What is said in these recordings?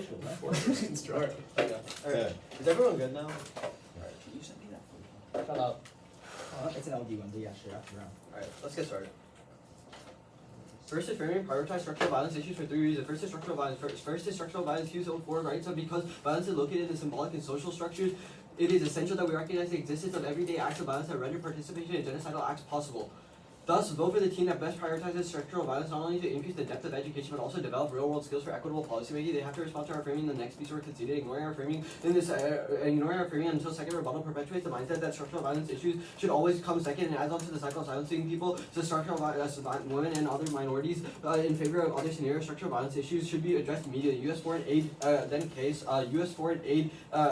official, right? Construct. Alright. Is everyone good now? Alright, you sent me that photo. Shut up. It's an LD one, but yeah, sure, after round. Alright, let's get started. First is framing prioritize structural violence issues for 3 reasons. First is structural violence. First is structural violence used for rights, and because violence is located in symbolic and social structures, it is essential that we recognize the existence of everyday acts of violence that render participation in genocidal acts possible. Thus, vote for the team that best prioritizes structural violence not only to increase the depth of education but also develop real-world skills for equitable policymaking. They have to respond to our framing in the next piece we're conceded. Ignoring our framing until second rebuttal perpetuates the mindset that structural violence issues should always come second and adds on to the cycle of silencing people. So structural violence, women and other minorities in favor of other scenarios. Structural violence issues should be addressed immediately. U.S. foreign aid, U.S. foreign aid.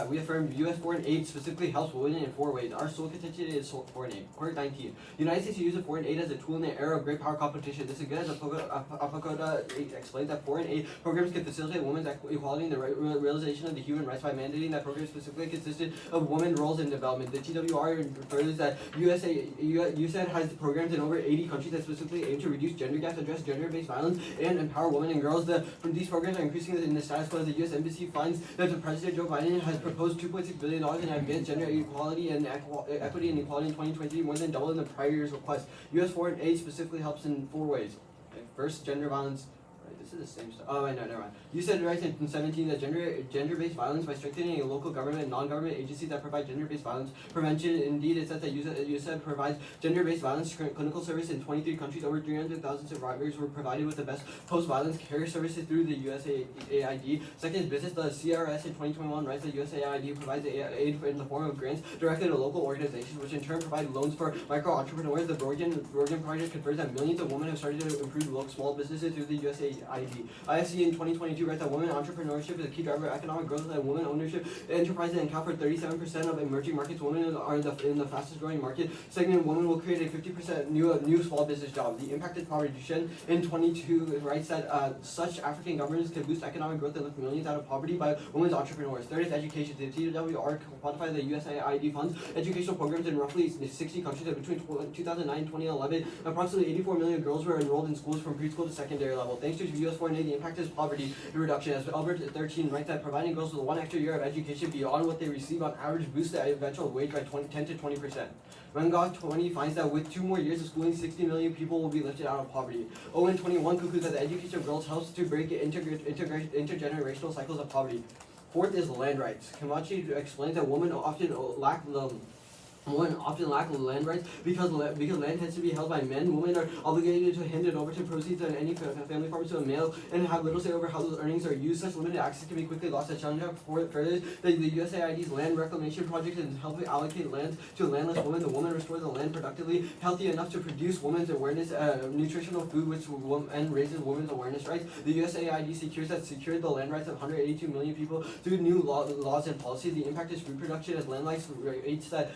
We affirm U.S. foreign aid specifically helps women in 4 ways. Our sole contention is foreign aid. Quarter 19. The United States uses foreign aid as a tool in the era of great power competition. This is good as Apocoda explained that foreign aid programs can facilitate women's equality and the realization of the human rights by mandating that programs specifically consisted of women's roles in development. The TWR furthers that USAID has programs in over 80 countries that specifically aim to reduce gender gaps, address gender-based violence, and empower women and girls. From these programs are increasing in the status quo. The U.S. Embassy finds that the President Joe Biden has proposed $2.6 billion in advanced gender equality and equity and equality in 2020, more than double in the prior year's request. U.S. foreign aid specifically helps in 4 ways. First, gender violence. This is the same stuff. Oh, wait, no, never mind. You said right in 17 that gender-based violence by strengthening local government and non-government agencies that provide gender-based violence prevention. Indeed, it says that USAID provides gender-based violence clinical service in 23 countries. Over 300,000 survivors were provided with the best post-violence care services through the USAID. Second is business. The CRS in 2021 writes that USAID provides aid in the form of grants directly to local organizations, which in turn provide loans for micro-entrepreneurs. The Brogan Project confirms that millions of women have started to improve small businesses through the USAID. IFC in 2022 writes that women entrepreneurship is a key driver of economic growth, and women ownership enterprises account for 37% of emerging markets. Women are in the fastest growing market segment. Women will create a 50% new small business job. The impact is poverty. Shen in 22 writes that such African governments can boost economic growth and lift millions out of poverty by women's entrepreneurs. Third is education. The TWR quantified the USAID funds educational programs in roughly 60 countries. Between 2009 and 2011, approximately 84 million girls were enrolled in schools from preschool to secondary level. Thanks to U.S. foreign aid, the impact is poverty reduction. As Albert 13 writes that providing girls with 1 extra year of education beyond what they receive on average boosts the eventual wage by 10 to 20%. Rangog 20 finds that with 2 more years of schooling, 60 million people will be lifted out of poverty. Owen 21 concludes that the education of girls helps to break intergenerational cycles of poverty. Fourth is land rights. Kamachi explains that women often lack land rights because land tends to be held by men. Women are obligated to hand it over to proceeds on any family farm to a male and have little say over how those earnings are used. Such limited access can be quickly lost. As challenge further, the USAID's land reclamation project is helping allocate land to landless women. The woman restores the land productively, healthy enough to produce women's awareness, nutritional food, and raises women's awareness rights. The USAID secured the land rights of 182 million people through new laws and policies. The impact is food production as land rights rates that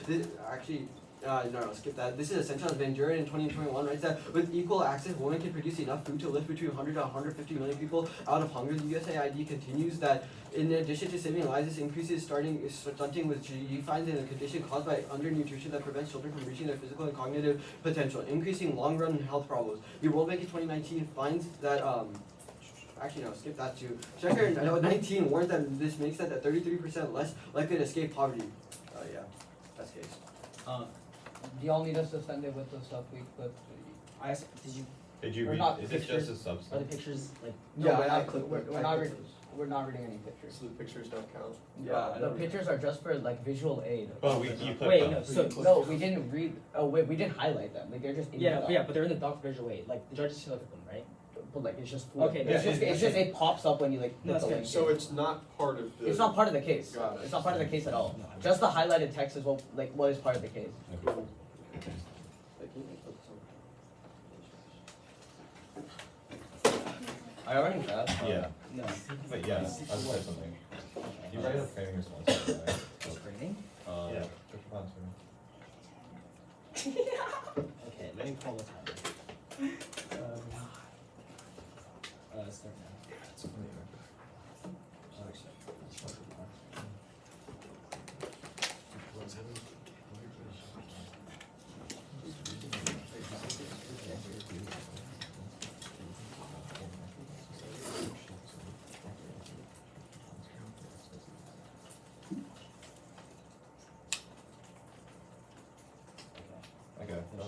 skip that. This is essential as Van Buren in 2021 writes that with equal access, women can produce enough food to lift between 100 to 150 million people out of hunger. The USAID continues that in addition to saving lives, this increases stunting with GE finds in a condition caused by undernutrition that prevents children from reaching their physical and cognitive potential, increasing long-run health problems. The World Bank in 2019 finds that skip that too. Checker 19 warns that this makes that 33% less likely to escape poverty. Best case. Do y'all need us to send it with the stuff we put? Did you read? Is it just a substance? Are the pictures like? No, Yeah, we're not reading any pictures. So the pictures don't count. Yeah, The pictures are just for like visual aid. Well, you clicked Wait, them. no, so No, we didn't read. Oh wait, we didn't highlight them. Like they're just in the doc. but they're in the doc visual aid. Like the judges still look at them, right? But like it's just Okay, it's just it pops up when you like No, put the that's link. So in. it's not part of the. It's not part of the case. Got it. It's not part of the case at all. Just the highlighted text is what is part of the case. Okay. I already got. Yeah. No. But yeah, I'll say something. You write a framing response, right? Screening? Yeah. Okay, let me pull the time. Start now.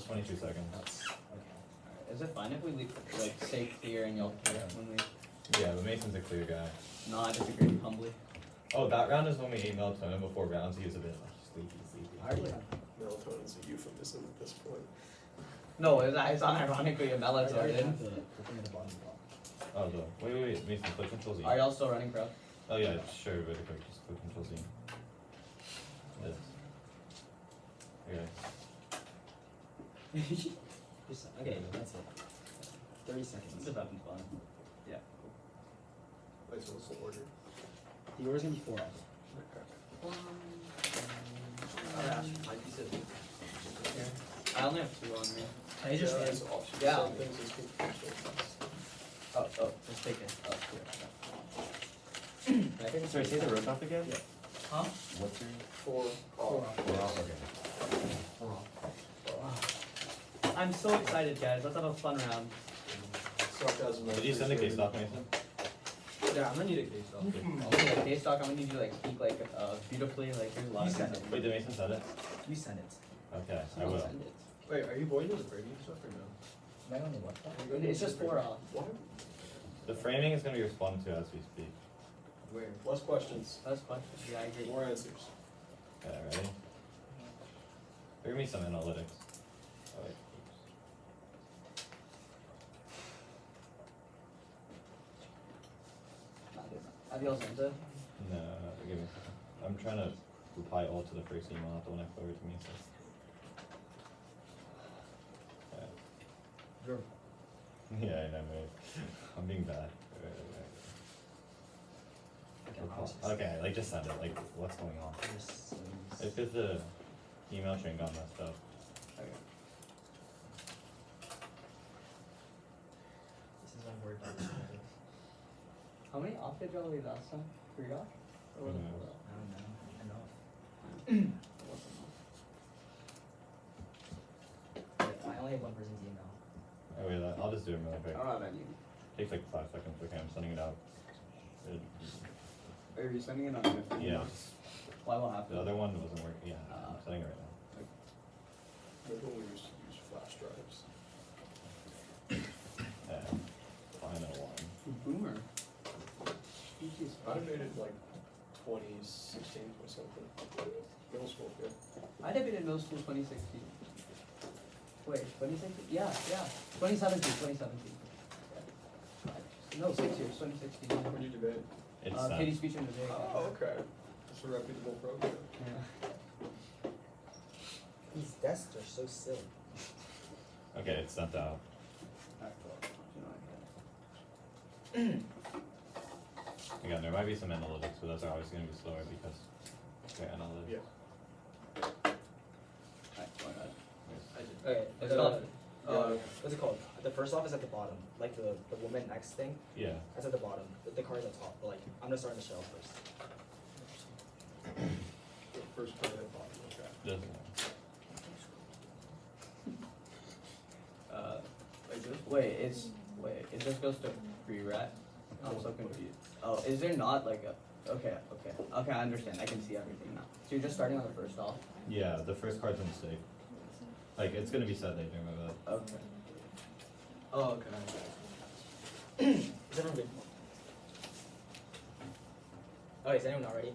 22 seconds. Okay. Is it fine if we leave, like say clear and y'all clear when we? Yeah, but Mason's a clear guy. No, I disagree humbly. Oh, that round is when we ate melatonin before rounds. He was a bit like sleepy. I already have. Melatonin's a euphemism at this point. No, it's unironically a I already melatonin. have the thing at the bottom of the block. Oh, wait, Mason, click Control Z. Are y'all still running pro? Oh yeah, sure, really quick, just click Control Z. This. Okay. Just, okay, that's it. 30 seconds. This is having fun. Yeah. Wait, so what's the order? The order's gonna be 4 off. I only have 2 on me. Can I just it's option. Yeah. Some things is control. Oh, just take it. Oh, I think Sorry, say the road off again? Yeah. Huh? What's your... 4 off. 4 off, okay. I'm so excited, guys. Let's have a fun round. Sarcasm. Did you send the case off, Mason? Yeah, I'm gonna need a case stock. Okay, like case stock, I'm gonna need you to like speak like beautifully. Like here's a lot You of send things. it. Wait, did Mason send it? You send it. Okay, I Someone will. send it. Wait, are you voiding the Brady stuff or no? Am I on the what? It's just 4 off. What? The framing is going to be responded to as we speak. Where? Less questions. That's fun. Yeah, I agree. More answers. Okay, ready? There gonna be some analytics. Oh, wait. Have y'all sent it? No, give me a second. I'm trying to reply all to the first email, not the one I forwarded to me. So. You're Yeah, I know, right? I'm being bad. Okay, like just send it. Like, what's going on? It's because the email chain got messed up. Okay. This is my word document. How many off did y'all leave last time? 3 off? Or was it Mhm. 4 off? I don't know. I know. It wasn't off. Wait, I only have one person's email. Oh wait, I'll just do it really I quick. don't have any. Takes like 5 seconds. Okay, I'm sending it out. Are you sending it on your phone? Yeah, Why won't happen? the other one wasn't working. Yeah, I'm sending it right now. Remember when we used to use flash drives? Final one. Boomer. I debated like 2016 or something. Middle school, yeah. I debated middle school 2016. Wait, 2016? Yeah. 2017. Yeah. No, 6 years, 2016. When did you debate? It's Katie's speech and debate. Oh, okay. It's a reputable program. Yeah. These desks are so silly. okay. It's sent out. Alright, cool. You know, Again, there might be some analytics, but those are always going to be slower because they're analytics. Yeah. Alright, why not? Okay, It's not. what's it called? The first off is at the bottom, like the woman X thing. Yeah. That's at the bottom. The card's at the top, but like I'm gonna start on the shell first. The first card at the bottom, okay. Doesn't. Wait, it just goes to pre-rat? I'm so confused. Oh, is there not like a, okay, I understand, I can see everything now. So you're just starting on the first off? Yeah, the first card's a mistake. Like, it's going to be set later, remember that. Okay. Oh, okay. Is everyone good? Okay, is anyone not ready?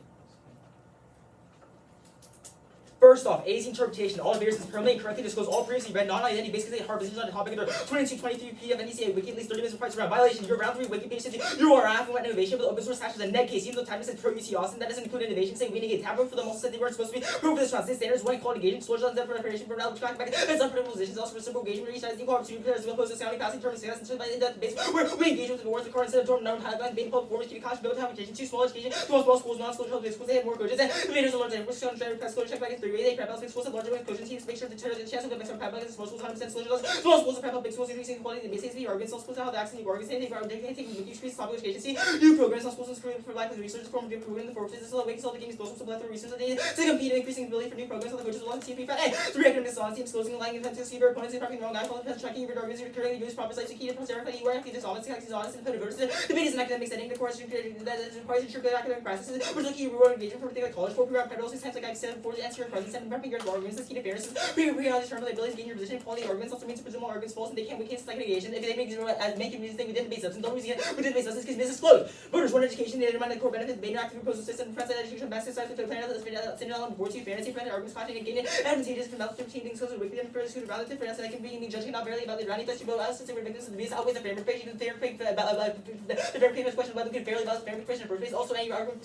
First off, A's interpretation. All various is permanently and correctly disclose all previously read non-identity basically hard positions on the topic of the 22-23 PDF NDCA wiki at least 30 minutes prior to round violation. Your round 3 wiki page says you are affluent innovation with open source hashes and net case. Even though time says pro UC Austin, that doesn't include innovation. Say we negate tab for them also said they weren't supposed to be proof for this round. Since standards one equality engagement, disclosure on depth preparation for round which back and some positions also reciprocal engagement where each side is equal opportunity players will post a sounding passing term success and by the in-depth base where we engage with the words of card instead of dorm known highlight being public performance keeping conscious build time education, 2 small education, 2 small schools, non-school schools, they have more coaches and the leaders of large and schools check back in 3 ways, they prep out schools larger with coaching teams make sure the chance of the maximum prep against small schools 100% disclosure small schools and prep out big schools increasing quality and basic arguments small schools how the accent you arguments they are taking wiki increase topic education see new programs on schools and screwing for lack of research form of improving the forces this is the way all the games schools to blend the research they to compete and increasing ability for new programs on the coaches will see prefat and 3 academic dishonesty disclosing lying intent to see your opponents and prepping wrong guy calling tracking your arguments recurring use proper sites to keep it verify you are actually dishonest and debate is an academic setting the course that requires ensure good academic practices which is a key reward engagement for things like college for program pedals 6 times like I've said before to answer your questions send prepping your arguments, the key to fairness is pre-realize determine the ability to gain your position, quality arguments, also means to presume all arguments false, and they can't we can't second negation. If they make making music within the base substance, don't use it within the base substance because this explodes. Voters want education, they undermine the core benefits, they active proposal system, friends and education, best society for the planet, sending on board to fantasy friendly arguments, content and gaining advantageous from mouth 15 things, so wicked and further to relative fairness, and I can be judging not barely about the rounding test, you both us to say we're victims of the beast, always a fair page, the fair page about the fair page question whether we can fairly about the fair question in the first place. Also, any argument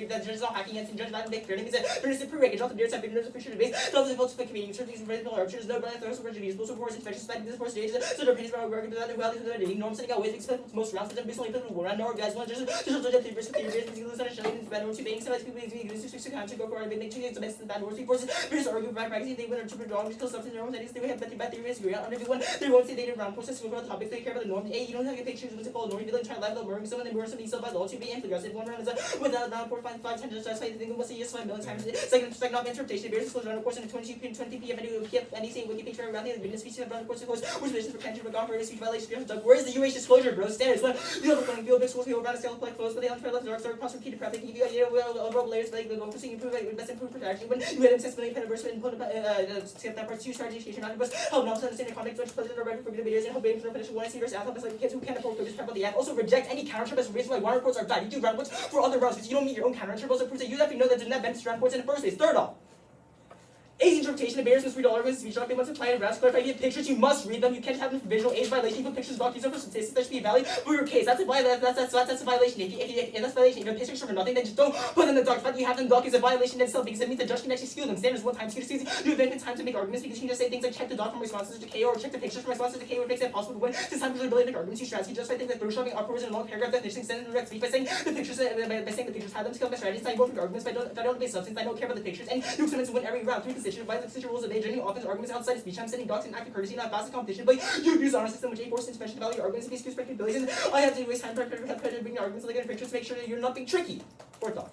that judges all hacking against and judge not make fair means that fairness is prerequisite, not the beer side, bitterness of fiction debate, those defaults for community, certain political archers, no brand throws for refugees, most of wars, infectious spending, this force stages, so their opinions about working without the well, the norms setting out ways to expect most rounds, and based on the war, and no guys, one just judge 3 versus 3 years, because lose on a shilling, bad words, being some people use to go for it, they change the best and bad words, forces, versus argue by practicing, they win or two wrong, because something norms, and they have bad theories, agree on everyone, they won't say they did round process, go for the topics, they care about the norm, A, you don't have to get pictures, what's it called, norm, you don't try to live without murdering someone, and more something so by law to be influenced, one round is without round 4, 5 times, just satisfy the thing, what's a yes, 5 million times, second off interpretation, bears disclosure on a course in 20 p.m. and he saying wiki page around the business speech around the course of course, which relations for country, regard for speech violation, where's the UH disclosure, bro? Standards, one, you have a playing field, big schools, people around a scale of play close, but they unfair left, dark, cross repeated practice, give you a overall layers, like the goal for seeing improve, best improve protection, when you had him 6 million petaverse, and put skip that part 2 star education, not bus, help not to understand the context, which president or record for good videos, and help being for finish 1 versus alpha, like kids who can't afford to just prep on the app, also reject any counter as reason why round reports are bad, you do round reports for other rounds, because you don't meet your own counter intervals, it proves that you have to know that did not benefit round reports in the first place. Third off, A's interpretation of embarrassment, $3 arguments, speech not being much apply in rounds, clarify, you have pictures, you must read them, you can't have them for visual, age violation, you put pictures blocked, these are for statistics that should be valid for your case, that's a violation, that's a violation, if that's a violation, if you have pictures for nothing, then just don't put them in the dark, but you have them blocked is a violation itself, because it means the judge can actually skew them, standards 1 time, excuse, you have infinite time to make arguments, because you can just say things like check the doc from responses to KO, or check the pictures from responses to KO, which makes it possible to win, since time for the ability to make arguments, you strategy, just by things like photoshopping, upwards in a long paragraph definition, extended direct speech, by saying the pictures, have them to kill my strategies, I work with arguments, if I don't base substance, I don't care about the pictures, and you experiments win every round, 3 constitutional, violent constitutional rules of age, any offense, arguments outside of speech, I'm sending docs and active courtesy, not fast competition, but you abuse honor system, which A forces suspension to value arguments, and excuse abilities, and I have to waste time trying to bring arguments, like in pictures to make sure that you're not being tricky. Fourth off.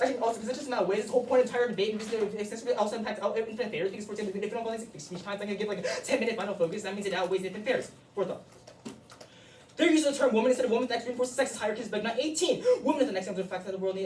Actually, also, because it's just not ways, this whole point entire debate, because it extensively also impacts infinite fairness, because for example, if you don't follow speech times, I'm going to give like a 10-minute final focus, that means it outweighs infinite fairness. Fourth off. Their use of the term woman instead of woman that reinforces sexist hierarchies, but not 18. Woman is the next example of the fact that the world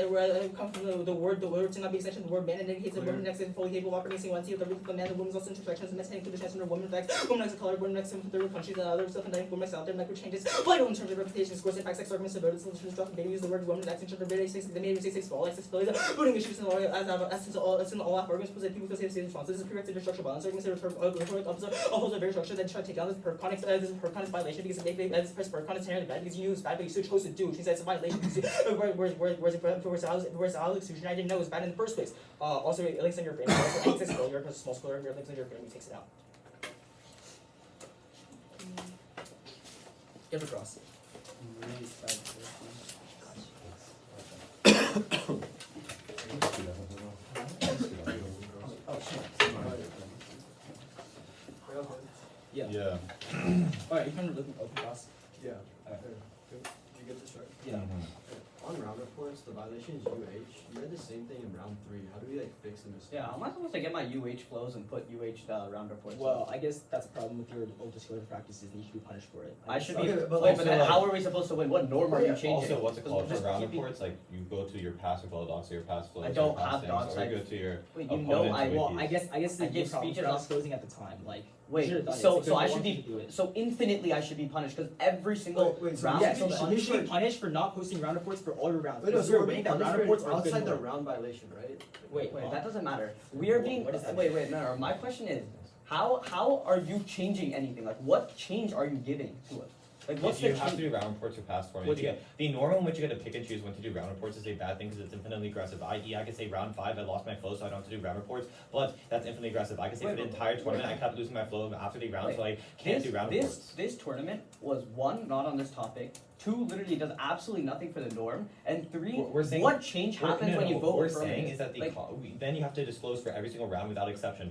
comes from the word to not be extension of the word man, and indicates that woman next is fully capable of operating single entity of the root of the man, the woman's also intersections, and messing include the transgender woman next, woman next a color, woman next in third countries, and other stuff, and then woman next out there, micro changes, vital in terms of reputation, scores, impact, sex arguments, subverted solutions, drop, baby use the word woman next in terms of the made 66 fall, accessibility, voting issues, and all arguments, because people feel safe responses, this is prerequisite to structural violence, arguments that rhetoric opposite very structure, then try to take down this per context, this is per context violation, because this per context inherently bad, because you knew it was bad, but you still chose to do, which means that's a violation. Whereas Alex exclusion, I didn't know it was bad in the first place. Also, it links on your frame. Also, accessibility, you're a small square, it links on your frame, he takes it out. Get across. Yeah. Yeah. Alright, you can look at open cross. Yeah. Alright. Did you get this right? Yeah. On round reports, the violation is UH. You read the same thing in round 3. How do we like fix the mistake? Yeah, how am I supposed to get my UH flows and put UH round reports? Well, I guess that's a problem with your old disclosure practices, and you should be punished for it. I should be. Okay, but Wait, also, but then like- how are we supposed to win? What norm are you changing? Also, what's it called for Just round keep- reports? Like you go to your past flow docs or your past flows. I don't or your past have things, docs, Or I- you go to your Wait, you know opponent's I wikis. Well, I guess I it's give your problem speeches for on- disclosing at the time. Like, Wait, you should've done it. so It's I like, should why be don't you do it? so infinitely I should be punished because every single Wait, so round. Yeah, should so be- you should be punished for not posting round reports for all your rounds. Wait, no, Because so you're we're aware being that round punished reports for are good outside the norm. round violation, right? Wait, Huh? that doesn't matter. We are being. What is that? Wait, no. My question is, how are you changing anything? Like, what change are you giving to us? Like, what's If the you have to change? do round reports for past What'd tournaments, you you get the normal in which you get to pick and choose when to do round reports is a bad thing because it's infinitely aggressive. I.e., I could say round 5 I lost my flow, so I don't have to do round reports, but that's infinitely aggressive. I could say for the entire tournament I kept losing my flow after the round, so I can't do round reports. This tournament was 1, not on this topic. 2, literally does absolutely nothing for the norm, and 3, We're saying- what change happens when you vote? What we're for saying it? is that the Like, then you have to disclose for every single round without exception.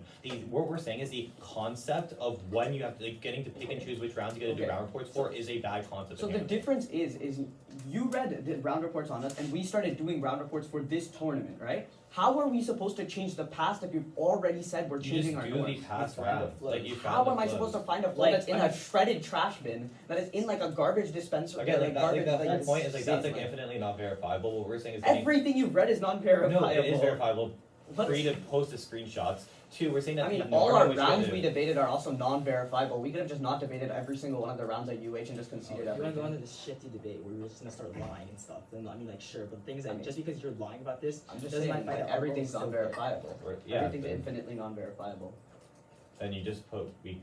What we're saying is the concept of when you have to getting to pick and choose which rounds you get to do Okay. round reports for is a bad concept. So the difference is you read the round reports on us, and we started doing round reports for this tournament, right? How are we supposed to change the past if you've already said we're you changing just our do norm? the past You find a round. flow. Like you How found am the I flow. supposed to find a flow Like, that's in a shredded trash bin, that is in like a garbage dispenser? Again, like garbage, that whole that's point is like that's like insane. infinitely not verifiable. What we're saying is Everything you've read is non-verifiable. no, it is verifiable. free to post the screenshots. 2, we're saying that I mean, the all norm our which rounds we we debated are also non-verifiable. We could have just not debated every single one of the rounds at UH and just conceded If you want to go everything. into this shifty debate where you're just gonna start lying and stuff, then I mean, like, sure. But the thing is, I like, mean- just because you're lying about this, I'm just doesn't saying, matter like, that our everything's vote's still good. non-verifiable. yeah, Everything's then, infinitely non-verifiable. then you just put we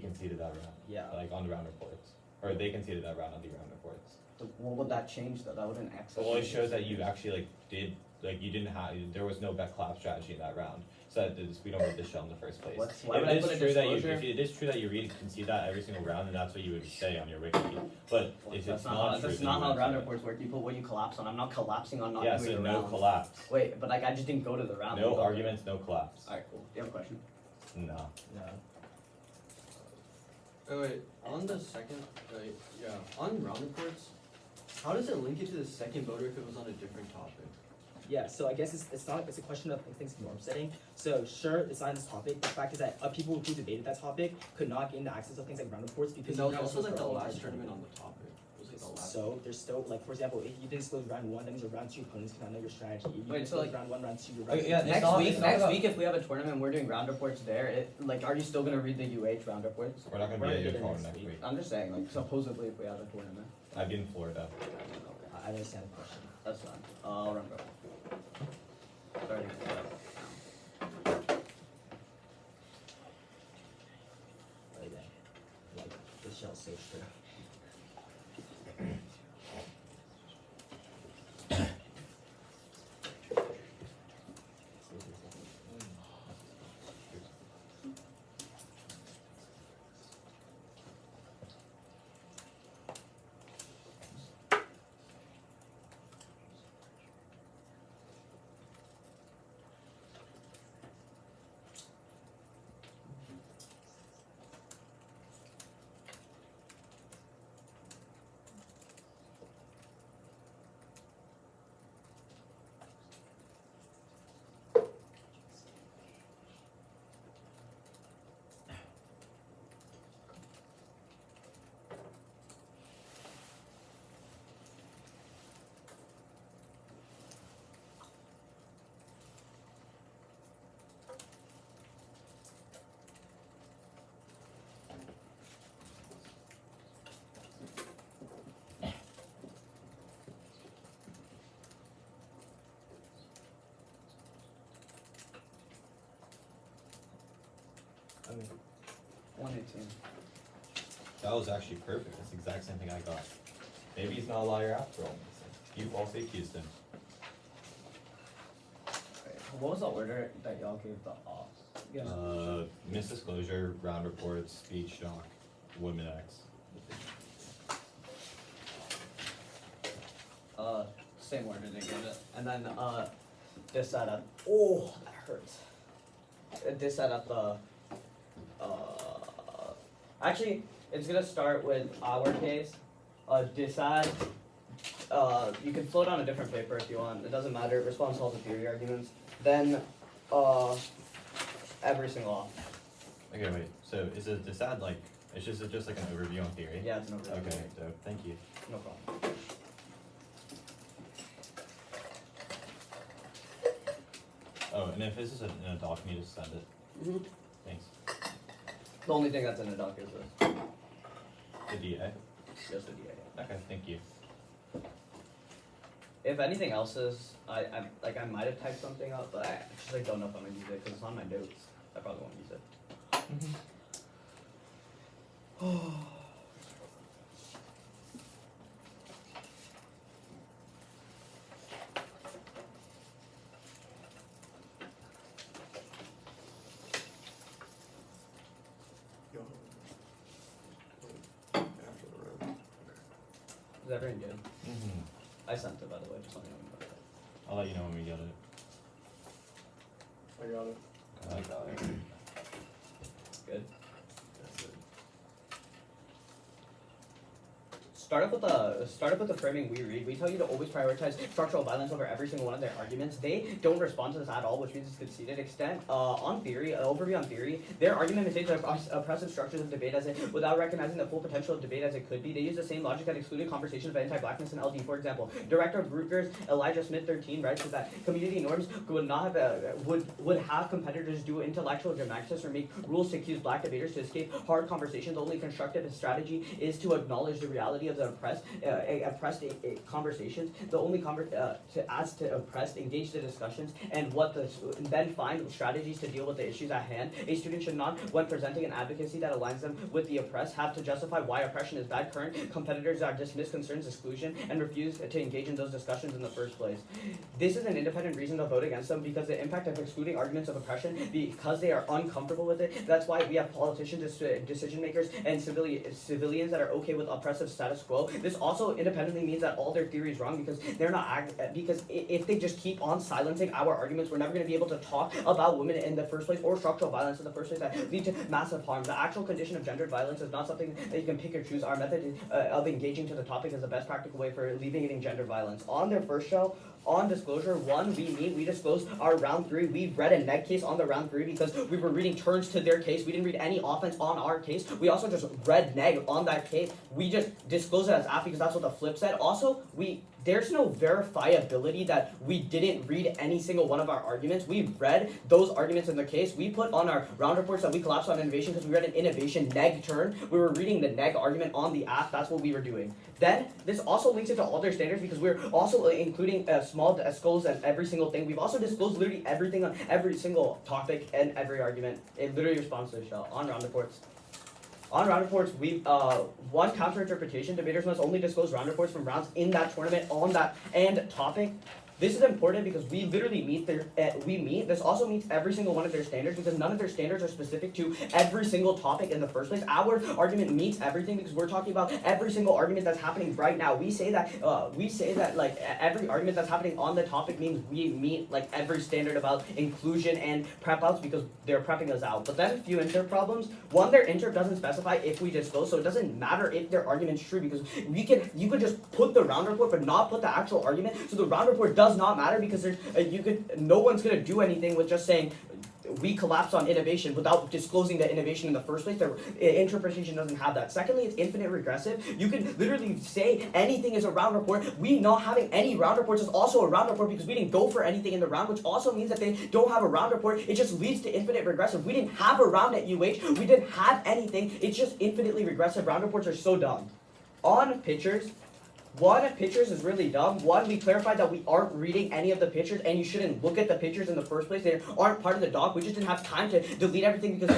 conceded that round. Yeah. Like on the round reports, or they conceded that round on the round reports. So what would that change though? That wouldn't access. Well, it shows that you actually you didn't have there was no bet clap strategy in that round, so that we don't read the shell in the first place. Why would I It is put a true that disclosure? if it is true that you read concede that every single round, then that's what you would say on your wiki. But if That's it's not not how, true, that's then not you how wouldn't round say reports work. You put what you collapse on. I'm not collapsing on not that. Yeah, doing so a no round. collapse. Wait, but like I just didn't go to the round. No arguments, no collapse. Alright, cool. Do you have a question? No. No. Oh wait, on the second, on round reports, how does it link it to the second voter if it was on a different topic? Yeah, so I guess it's a question of I think norm setting. So sure, it's not on this topic. The fact is that people who debated that topic could not gain the access of things like round reports because That was round also reports like were the all last entire tournament on the topic. It was like the last. So there's still like for example, if you didn't disclose round 1, that means your round 2 opponents cannot know your strategy. If you Wait, so, disclose like- round 1, round 2, your Okay, round yeah, 2. it's not- it's not Next about- week, if we have a tournament, we're doing round reports there. Like, are you still gonna read the UH round reports? We're not gonna We're be gonna at get your it phone next next week. week. I'm just saying, like, supposedly if we have a tournament. I'd be in Florida. I understand the question. That's fine. I'll remember. Starting to set up. Like this shell's so true. I mean, 118. That was actually perfect. That's the exact same thing I got. Maybe he's not a liar after all. You falsely accused him. Wait, what was the order that y'all gave the off? You guys- Misdisclosure, round reports, speech shock, women X. Same order they gave it. And then, this side up. Oh, that hurts. This side up the, actually, it's gonna start with our case. Decide, you can float on a different paper if you want. It doesn't matter. Response to all the theory arguments. Then, every single off. Okay, wait. So is it decide like it's just like an overview on theory? Yeah, it's no problem. Okay, so thank you. No problem. Oh, and if this is in a doc, can you just send it? Mhm. Thanks. The only thing that's in the doc is this. The DA. Just the DA. Okay, thank you. If anything else is, I might have typed something up, but I just like don't know if I'm gonna use it because it's on my notes. I probably won't use it. Yo. After the round. Is everyone good? Mm-hmm. I sent it by the way. Just let me know when you got it. I'll let you know when we get it. I got it. I got it. Good. That's it. start up with the framing we read. We tell you to always prioritize structural violence over every single one of their arguments. They don't respond to this at all, which means it's conceded extent. On theory, overview on theory, their argument is based on oppressive structures of debate without recognizing the full potential of debate as it could be. They use the same logic that excluded conversations of anti-blackness and LD. For example, Director of Rutgers Elijah Smith 13 writes that community norms would not have would have competitors do intellectual gymnastics or make rules to accuse black debaters to escape hard conversations. The only constructive strategy is to acknowledge the reality of the oppressed conversations. The only as to oppressed, engage the discussions, and then find strategies to deal with the issues at hand. A student should not, when presenting an advocacy that aligns them with the oppressed, have to justify why oppression is bad. Current competitors are dismiss concerns, exclusion, and refuse to engage in those discussions in the first place. This is an independent reason to vote against them because the impact of excluding arguments of oppression because they are uncomfortable with it. That's why we have politicians, decision makers, and civilians that are okay with oppressive status quo. This also independently means that all their theory is wrong because they're not because if they just keep on silencing our arguments, we're never going to be able to talk about women in the first place or structural violence in the first place that lead to massive harm. The actual condition of gendered violence is not something that you can pick or choose. Our method of engaging to the topic is the best practical way for alleviating gender violence. On their first show, on disclosure 1, we disclosed our round 3. We read a neg case on the round 3 because we were reading turns to their case. We didn't read any offense on our case. We also just read neg on that case. We just disclosed it as app because that's what the flip said. Also, there's no verifiability that we didn't read any single one of our arguments. We read those arguments in the case. We put on our round reports that we collapsed on innovation because we read an innovation neg turn. We were reading the neg argument on the app. That's what we were doing. Then, this also links into all their standards because we're also including small disclose and every single thing. We've also disclosed literally everything on every single topic and every argument. It literally responds to the shell on round reports. On round reports, one counter interpretation. Debaters must only disclose round reports from rounds in that tournament on that and topic. This is important because we literally meet this also meets every single one of their standards because none of their standards are specific to every single topic in the first place. Our argument meets everything because we're talking about every single argument that's happening right now. We say that like every argument that's happening on the topic means we meet like every standard about inclusion and prep outs because they're prepping us out. But then a few interp problems. One, their interp doesn't specify if we disclose, so it doesn't matter if their argument's true because you could just put the round report but not put the actual argument. So the round report does not matter because no one's gonna do anything with just saying we collapse on innovation without disclosing the innovation in the first place. The interpretation doesn't have that. Secondly, it's infinite regressive. You can literally say anything is a round report. We not having any round reports is also a round report because we didn't go for anything in the round, which also means that they don't have a round report. It just leads to infinite regressive. We didn't have a round at UH. We didn't have anything. It's just infinitely regressive. Round reports are so dumb. On pictures, pictures is really dumb. We clarified that we aren't reading any of the pictures and you shouldn't look at the pictures in the first place. They aren't part of the doc. We just didn't have time to delete everything because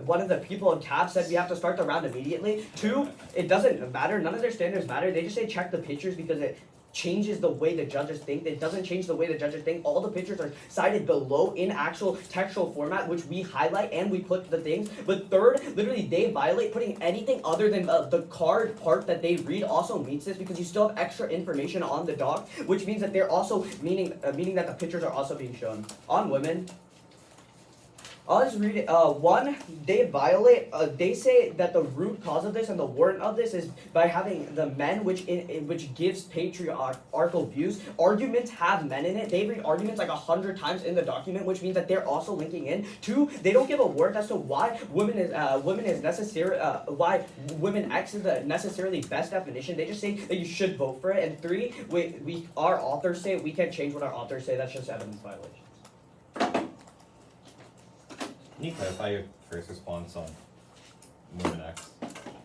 one of the people in tab said we have to start the round immediately. 2, it doesn't matter. None of their standards matter. They just say check the pictures because it changes the way the judges think. It doesn't change the way the judges think. All the pictures are cited below in actual textual format, which we highlight and we put the things. But third, literally they violate putting anything other than the card part that they read also meets this because you still have extra information on the doc, which means that they're also meaning that the pictures are also being shown. On women, I'll just read it. 1, they violate. They say that the root cause of this and the warrant of this is by having the men, which gives patriarchal views. Arguments have men in it. They read arguments like 100 times in the document, which means that they're also linking in. 2, they don't give a warrant as to why women is necessary. Why women X is the necessarily best definition. They just say that you should vote for it. And 3, our authors say we can't change what our authors say. That's just evidence violation. Can you clarify your first response on Women X?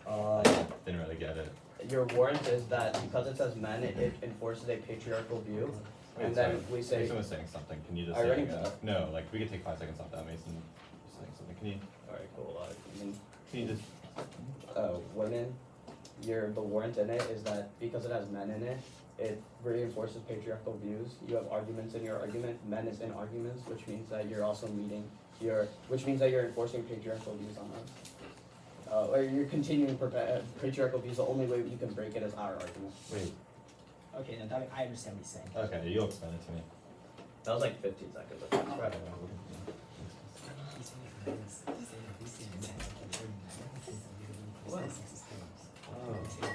I didn't really get it. Your warrant is that because it says men, it enforces a patriarchal view. Wait, And sorry. then we say, Mason was saying something. Can you just Are you say ready? again? No, like we could take 5 seconds off that. Mason was saying something. Can alright, cool. you just Women, the warrant in it is that because it has men in it, it reinforces patriarchal views. You have arguments in your argument. Men is in arguments, which means that you're also which means that you're enforcing patriarchal views on us. Or you're continuing patriarchal views. The only way you can break it is our argument. wait. Okay, now that I understand what he's saying. Okay, you'll explain it to me. That was like 15 seconds. Of Right. He's saying that Okay.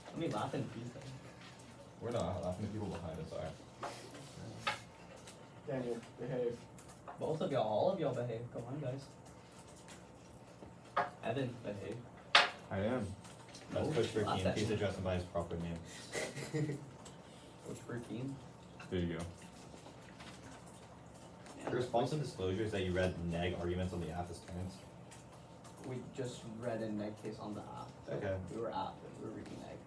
Let me laugh in peace. We're not laughing at people behind us are. Daniel, behave. Both of y'all, all of y'all behave. Come on, guys. Evan, behave. I am. That's No, Coach laugh Ricky, at please me. address him by his proper name. Coach Burkeen. There you go. The response and disclosures that you read neg arguments on the app is turns. We just read a neg case on the app. Okay. We were reading neg.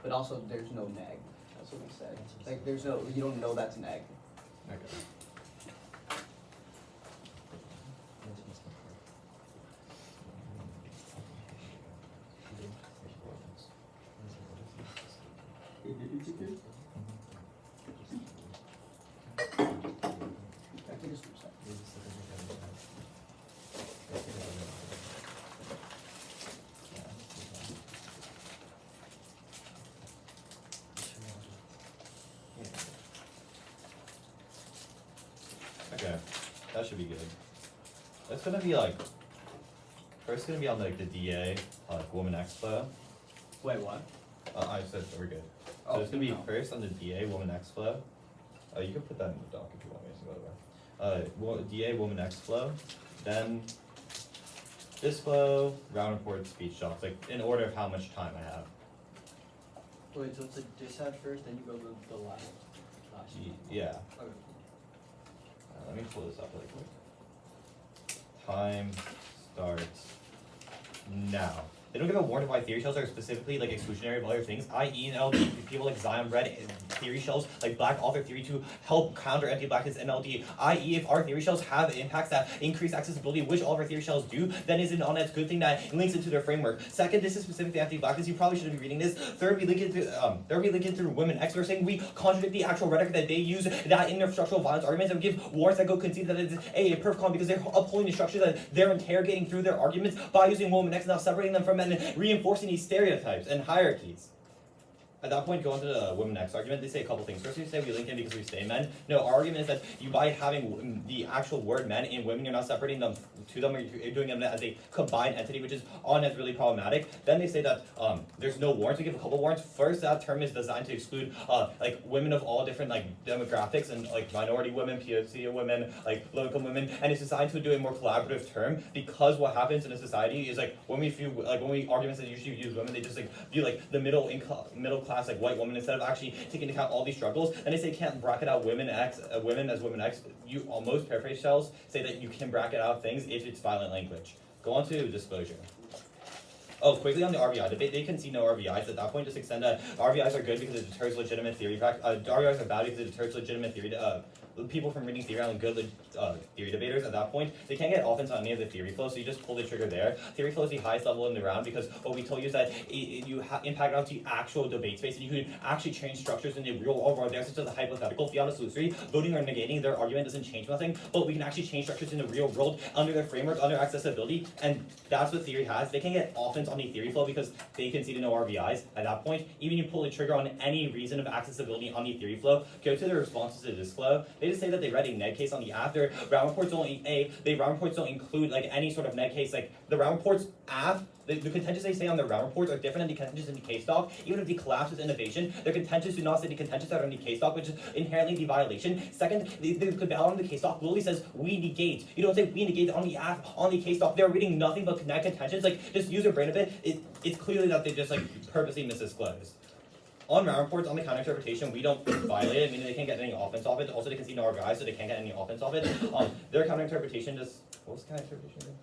But also, there's no neg. That's what we said. Like, there's no, you don't know that's neg. Okay. Okay, that should be good. That's gonna be like, first gonna be on like the DA, Woman Expo. Wait, what? I said we're good. So it's gonna be first on the DA Woman Expo. You can put that in the doc if you want me to, by the way. DA Woman Expo, then Dispo, round report, speech shots, like in order of how much time I have. Wait, so it's a dissat first, then you go to the last. Yeah. Okay. Let me pull this up really quick. Time starts now. They don't give a warrant of why theory shells are specifically like exclusionary of other things, i.e. in LD, people like Zion read theory shells like black author theory to help counter anti-blackness in LD, i.e. if our theory shells have impacts that increase accessibility, which all of our theory shells do, then is it on that good thing that links into their framework. Second, this is specific to anti-blackness, you probably shouldn't be reading this. Third, we link it through women experts saying we contradict the actual rhetoric that they use that in their structural violence arguments and give warrants that go concede that it's a perf con because they're upholding the structure that they're interrogating through their arguments by using woman X, now separating them from men and reinforcing these stereotypes and hierarchies. At that point, go into the women X argument. They say a couple things. First, we say we link in because we stay men. No, our argument is that you, by having the actual word men in women, you're not separating them to them, or you're doing them as a combined entity, which is on as really problematic. Then they say that there's no warrants. We give a couple warrants. First, that term is designed to exclude like women of all different like demographics and like minority women, POC women, like low-income women, and it's designed to do a more collaborative term because what happens in a society is like when we arguments that usually use women, they just like view like the middle class like white woman instead of actually taking into account all these struggles. And they say you can't bracket out women as women X. You almost paraphrase shells say that you can bracket out things if it's violent language. Go on to disclosure. Oh, quickly on the RVI. They can see no RVIs. At that point, just extend that RVIs are good because it deters legitimate theory. RVIs are bad because it deters legitimate theory. People from reading theory on good theory debaters. At that point, they can't get offense on any of the theory flows, so you just pull the trigger there. Theory flow is the highest level in the round because what we told you is that you impact out the actual debate space and you can actually change structures in the real world where they're such as a hypothetical. Beyond illusory, voting or negating their argument doesn't change nothing, but we can actually change structures in the real world under their framework, under accessibility, and that's what theory has. They can get offense on the theory flow because they concede no RVIs. At that point, even you pull the trigger on any reason of accessibility on the theory flow, go to the responses to this flow. They just say that they read a neg case on the app. Their round reports don't round reports don't include like any sort of neg case. Like the round reports app, the contentious they say on the round reports are different than the contentious in the case doc. Even if the collapse is innovation, their contentious do not say the contentious that are in the case doc, which is inherently the violation. Second, the ballot on the case doc literally says we negate. You don't say we negate on the app, on the case doc. They're reading nothing but contentious. Like just use your brain a bit. It's clearly that they just like purposely misdisclosed. On round reports, on the counter interpretation, we don't violate it, meaning they can't get any offense off it. Also, they can see no RVI, so they can't get any offense off it. Their counter interpretation just, what was the counter interpretation again?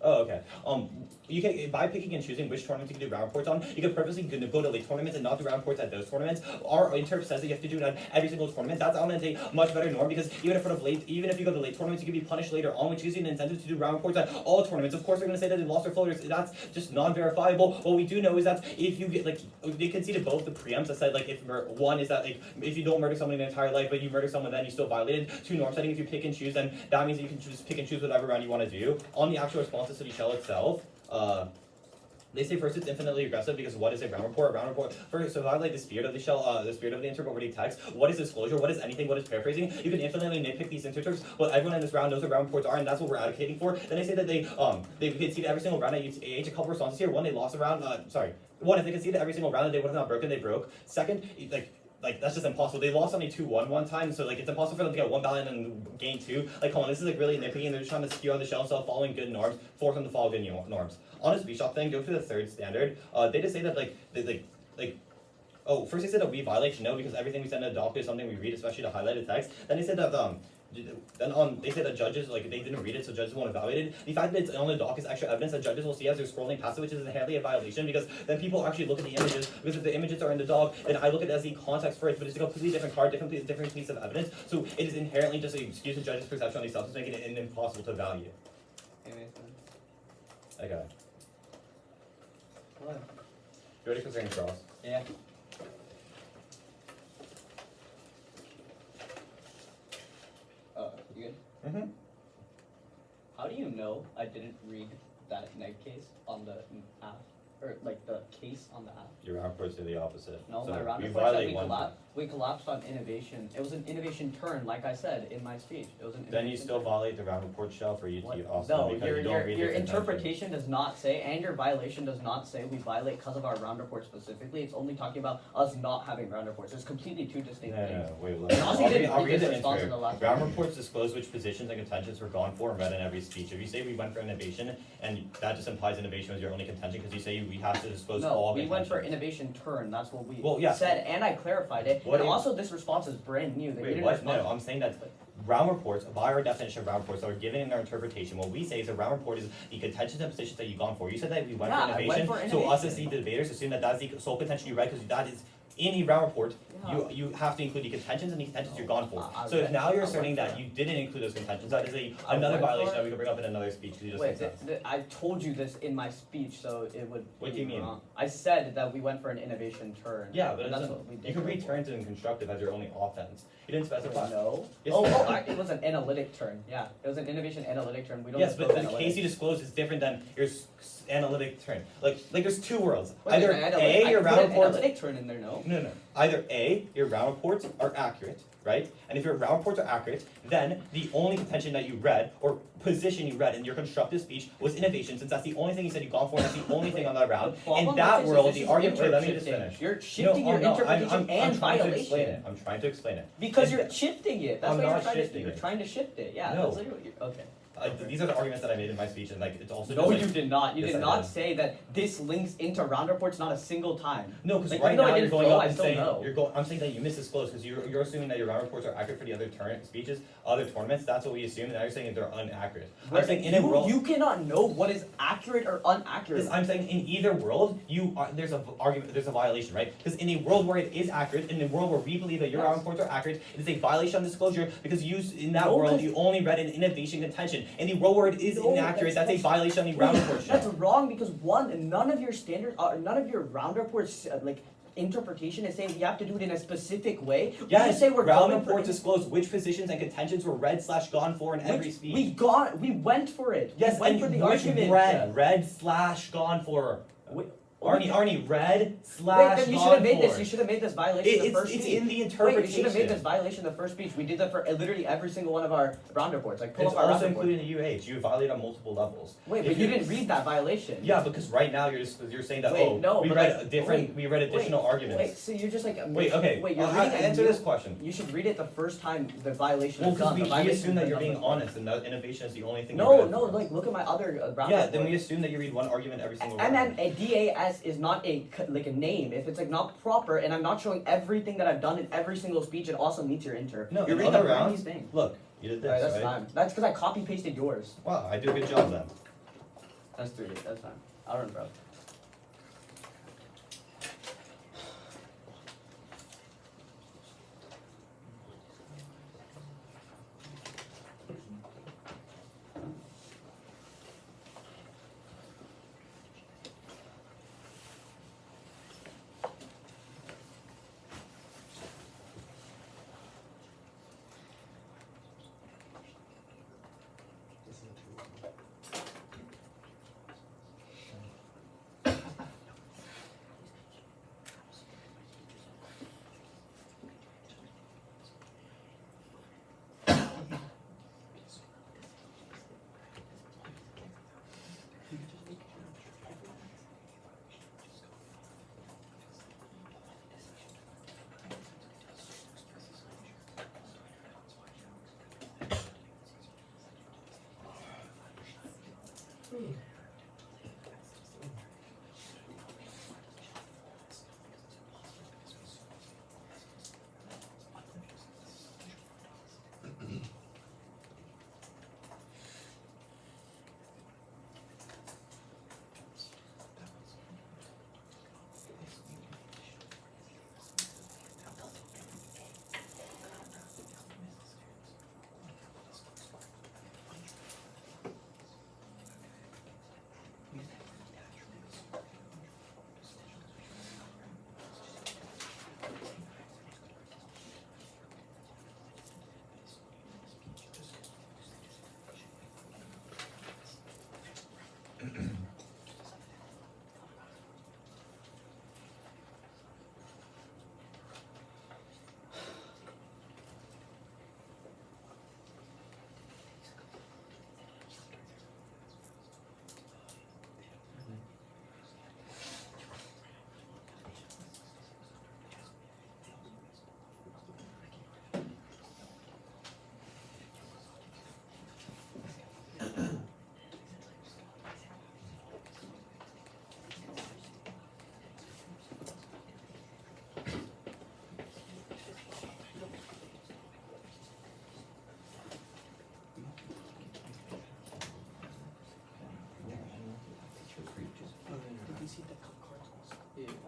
Oh, okay. You can, by picking and choosing which tournaments you can do round reports on, you can purposely go to late tournaments and not do round reports at those tournaments. Our interp says that you have to do it at every single tournament. That's on a much better norm because even if you go to late tournaments, you can be punished later on with choosing an incentive to do round reports at all tournaments. Of course, they're going to say that they lost their floaters. That's just non-verifiable. What we do know is that if you get like, they conceded both the preempts that said like if one is that like if you don't murder someone in their entire life, but you murder someone then you still violated. Two norm setting, if you pick and choose, then that means that you can just pick and choose whatever round you want to do. On the actual responses to the shell itself, They say first it's infinitely regressive because what is a round report? A round report first, so if I like the spirit of the shell, the spirit of the interpreting text, what is disclosure, what is anything, what is paraphrasing? You can infinitely nitpick these interterms, but everyone in this round knows what round reports are, and that's what we're advocating for. Then they say that they conceded every single round at UTH. A couple responses here. One, they lost a round. One, if they conceded every single round that they would have not broken, they broke. Second, like that's just impossible. They lost only 2-1 one time, so like it's impossible for them to get one ballot and gain 2. Like come on, this is like really nitpicky, and they're just trying to skew on the shell instead of following good norms, force them to follow good norms. On a speech shop thing, go to the third standard. They just say that first they said that we violate no because everything we send to the doc is something we read, especially the highlighted text. Then they said that they said that judges they didn't read it, so judges won't evaluate it. The fact that it's on the doc is extra evidence that judges will see as they're scrolling past it, which is inherently a violation because then people actually look at the images. Because if the images are in the doc, then I look at it as the context first, but it's a completely different card, different piece of evidence. So it is inherently just an excuse the judge's perception on these substances, making it impossible to value. Okay. What? You ready for second cross? Yeah. You good? Mm-hmm. How do you know I didn't read that neg case on the app? Or like the case on the app? Your round reports are the opposite. No, so my round we report said violate we collapsed on innovation. It was an innovation turn, like I said in my speech. It was an Then you innovation still turn. violate the round report shell for you What? to also No, because your you don't read your the contention. interpretation does not say, and your violation does not say we violate because of our round report specifically. It's only talking about us not having round reports. It's completely two distinct things. No, wait, And also you didn't I'll read read the the response in intro. the last Round one. reports disclose which positions and contentions were gone for and read in every speech. If you say we went for innovation, and that just implies innovation was your only contention because you say we have to disclose all No, we went for contentions. innovation turn. That's what we Well, yeah. said, and I clarified it. What And do you- also, this response is brand new. That you Wait, didn't what? respond. No, I'm saying that round reports, by our definition of round reports, that are given in our interpretation, what we say is a round report is the contentions and positions that you've gone for. You said that we went Yeah, for I went innovation, for so us as innovation. the debaters assume that that's the sole contention you read because that is in a round report. Yeah. You have to include the contentions and the contentions you're gone for. I So if went- now you're I asserting went that for- you didn't include those contentions, that is I another went for violation it. that we could bring up in another speech because you just Wait, said that. I told you this in my speech, so it would. What be do you mean? wrong. I said that we went for an innovation turn. Yeah, but it that's doesn't, what we did. you could read for. turns and constructive as your only offense. You didn't specify. No. Yes, Oh, you oh, did. it was an analytic turn. Yeah, it was an innovation analytic turn. We don't. Yes, but disclose the case you analytics. disclosed is different than your analytic turn. Like there's two worlds. Wait, Either an A, your I round put an reports. analytic turn in there. No. No. Either A, your round reports are accurate, right? And if your round reports are accurate, then the only contention that you read or position you read in your constructive speech was innovation, since that's the only thing you said you've gone for, and that's the only thing on that round. The problem In that with this is world, this the is argument. Wait, let me interp just shifting. finish. You're shifting your interpretation I'm and trying to violation. explain it. I'm trying to explain it. Because And you're shifting it. That's I'm what you're not trying to do. shifting You're it. trying to shift it. Yeah. No. That's literally okay. These are the arguments that I made in my speech, and like it's also. No, just, you like, did not. You Yes, did I not did. say that this links into round reports not a single time. No, because Like, right even though I now you're didn't going flow, up I and still saying know. I'm saying that you misdisclosed because you're assuming that your round reports are accurate for the other speeches, other tournaments. That's what we assume, and now you're saying that they're inaccurate. I'm saying in a world. You cannot know what is accurate or inaccurate. Yes, I'm saying in either world, there's a argument, there's a violation, right? Because in a world where it is accurate, in a world where we believe that your round reports are accurate, it is a violation of disclosure because in that No, world 'cause- you only read an innovation contention. In the world where it is No, inaccurate, that's a that's- violation of the round report. That's shell. wrong because one, none of your standards, none of your round reports like interpretation is saying we have to do it in a specific way. We Yes, just say we're round going for reports disclose which positions and contentions were read/gone for in every speech. We went for it. Yes, we went and for the which argument. read/gone for. Arnie, read/gone Wait, then you should have made for. this. You should have made this violation the first It's speech. in the Wait, interpretation. you should have made this violation the first speech. We did that for literally every single one of our round reports. Like pull It's up our round also report. included in the UH. You violate on multiple levels. Wait, If but you didn't read that violation. Yeah, because right now you're saying that Wait, no, we but read like, different we read additional arguments. Wait, so you're just like Wait, okay. Wait, you're I'll reading answer a this new- question. You should read it the first time the violation Well, is done. because The we violation assume that is you're done being before. honest and that innovation is the only thing. you No, read no, for. like look at my other round Yeah, report. then we assume that you read one argument every single round. And then a DAS is not like a name. If it's like not proper, and I'm not showing everything that I've done in every single speech, it also meets your inter. No, you're in reading other a brand new rounds, thing. look, you did this, Alright, that's right? fine. That's because I copy pasted yours. Wow, I do a good job then. That's 3. That's fine. I'll run, bro.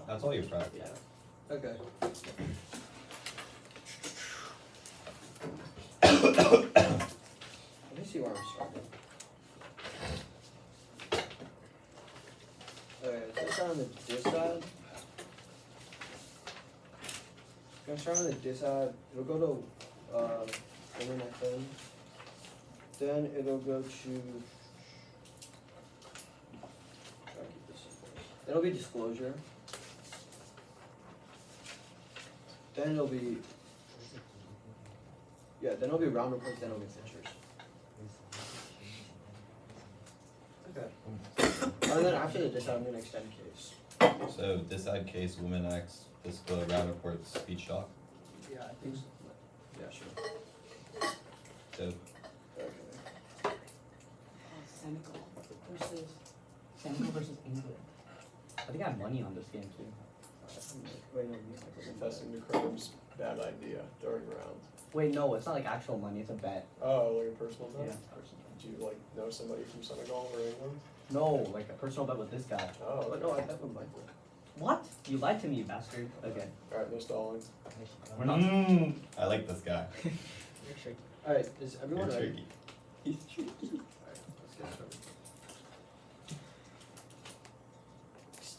That's all your prep. Yeah. Okay. Let me see where I'm starting. Okay, so let's start on the dis side. Gonna start on the dis side. It'll go to women FM. Then it'll go to. Try to keep this simple. Then it'll be disclosure. Then it'll be. Yeah, then it'll be round reports, then it'll be censures. Okay. And then after the dis, I'm gonna extend case. So decide case, woman X, disclose round reports, speech shock. Yeah, I think so. Yeah, sure. So Okay. Senegal versus England. I think I have money on this game too. Wait, no, Confessing to crimes, bad idea during round. Wait, no, it's not like actual money, it's a bet. Oh, like a personal bet? Yeah. Do you like know somebody from Senegal or England? No, like a personal bet with this guy. Oh, but no, I bet with Michael. What? You lied to me, you bastard. Okay. Alright, no stalling. We're not. I like this guy. You're tricky. Alright, is everyone You're ready? tricky. He's tricky. Alright, let's get started.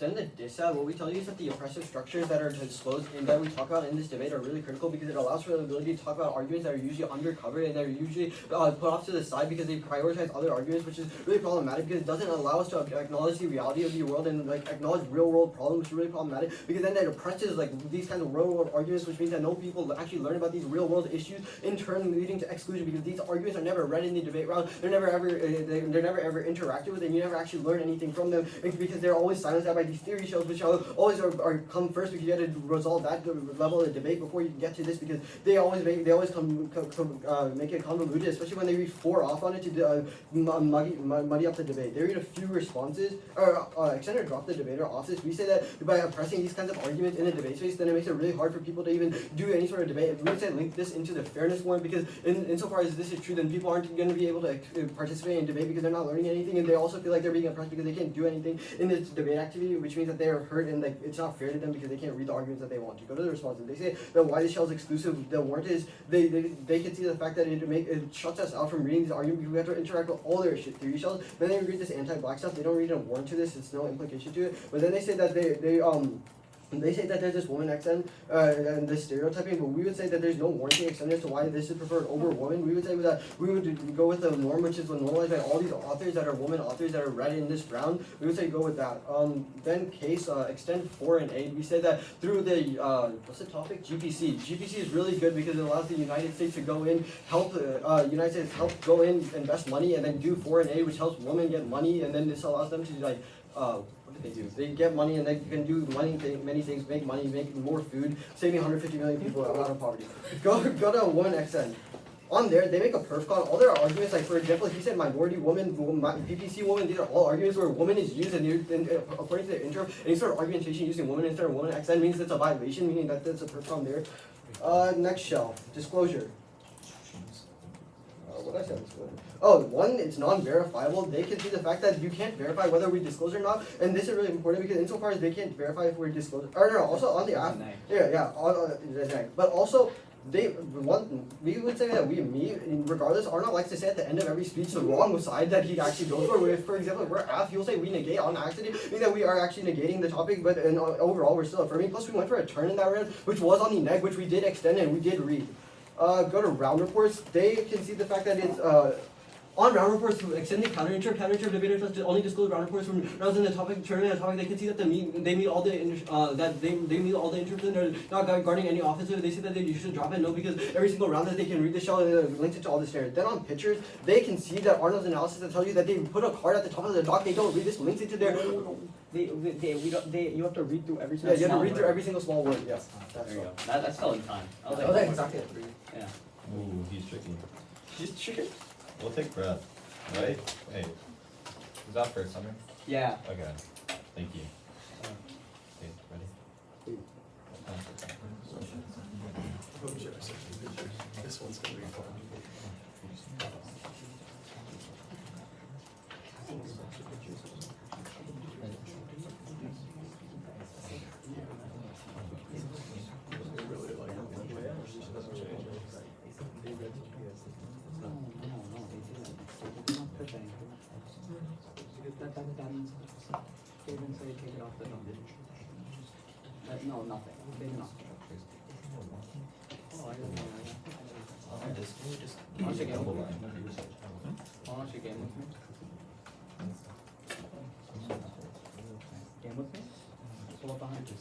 Extend the dissat, what we tell you is that the oppressive structures that are disclosed and that we talk about in this debate are really critical because it allows for the ability to talk about arguments that are usually undercovered and that are usually put off to the side because they prioritize other arguments, which is really problematic because it doesn't allow us to acknowledge the reality of the world and like acknowledge real world problems, which is really problematic because then that oppresses like these kinds of real world arguments, which means that no people actually learn about these real world issues, in turn leading to exclusion because these arguments are never read in the debate round, they're never ever interacted with, and you never actually learn anything from them because they're always silenced out by these theory shows, which always are come first because you have to resolve that level of the debate before you can get to this because they always make it convoluted, especially when they read 4 off on it to muddy up the debate. They read a few responses or extend or drop the debater off this. We say that by oppressing these kinds of arguments in a debate space, then it makes it really hard for people to even do any sort of debate. We would say link this into the fairness one because insofar as this is true, then people aren't going to be able to participate in debate because they're not learning anything, and they also feel like they're being oppressed because they can't do anything in this debate activity, which means that they are hurt and like it's not fair to them because they can't read the arguments that they want to. Go to the responses. They say that why the shell is exclusive. The warrant is they can see the fact that it shuts us out from reading these arguments because we have to interact with all their theory shells. Then they read this anti-black stuff. They don't read a warrant to this. It's no implication to it. But then they say that they say that there's this woman XN and this stereotyping, but we would say that there's no warranting extended as to why this is preferred over woman. We would say that we would go with the norm, which is normalized by all these authors that are women authors that are read in this round. We would say go with that. Then case extend 4 and 8. We say that through the what's the topic? GPC. GPC is really good because it allows the United States to go in, help United States help go in, invest money, and then do 4 and 8, which helps women get money, and then this allows them to like. What do? They get money and they can do many things, make money, make more food, saving 150 million people out of poverty. Go to Woman XN. On there, they make a perf con. All their arguments, like for example, if you said minority woman, PPC woman, these are all arguments where woman is used, and according to the intro, any sort of argumentation using woman instead of woman XN means it's a violation, meaning that there's a perf con there. Next shell, disclosure. What did I say on disclosure? Oh, one, it's non-verifiable. They can see the fact that you can't verify whether we disclose or not, and this is really important because insofar as they can't verify if we're disclosing, or no, also on the app, but also we would say that regardless, Arnold likes to say at the end of every speech the wrong side that he actually goes for. If, for example, if we're asked, he'll say we negate on accident, meaning that we are actually negating the topic, but overall we're still affirming. Plus, we went for a turn in that round, which was on the neg, which we did extend and we did read. Go to round reports. They can see the fact that it's on round reports, extending counter-interrupt debaters must only disclose round reports from rounds in the topic, turning the topic. They can see that they meet all the meet all the interrupts and they're not guarding any officer. They say that you should drop it. No, because every single round that they can read the shell and it links it to all the stairs. Then on pictures, they can see that Arnold's analysis that tells you that they put a card at the top of the doc. They don't read this, links it to their. You have to read through every single. Yeah, you have to read through every single small word. Yes, there you go. That's still in time. I was like, exactly. Yeah. Ooh, he's tricky. He's tricky. We'll take breath. Right? Hey. Who's out first, Summer? Yeah. Okay. Thank you. Okay, ready? Oh, shit, I said this one's gonna be fun. Yeah. That means they didn't say take it off the number. No, nothing. They did not. Oh, I didn't know that. Can you just Why don't you game with me? Hmm? Why don't you game with me? Game with me? Pull up behind you.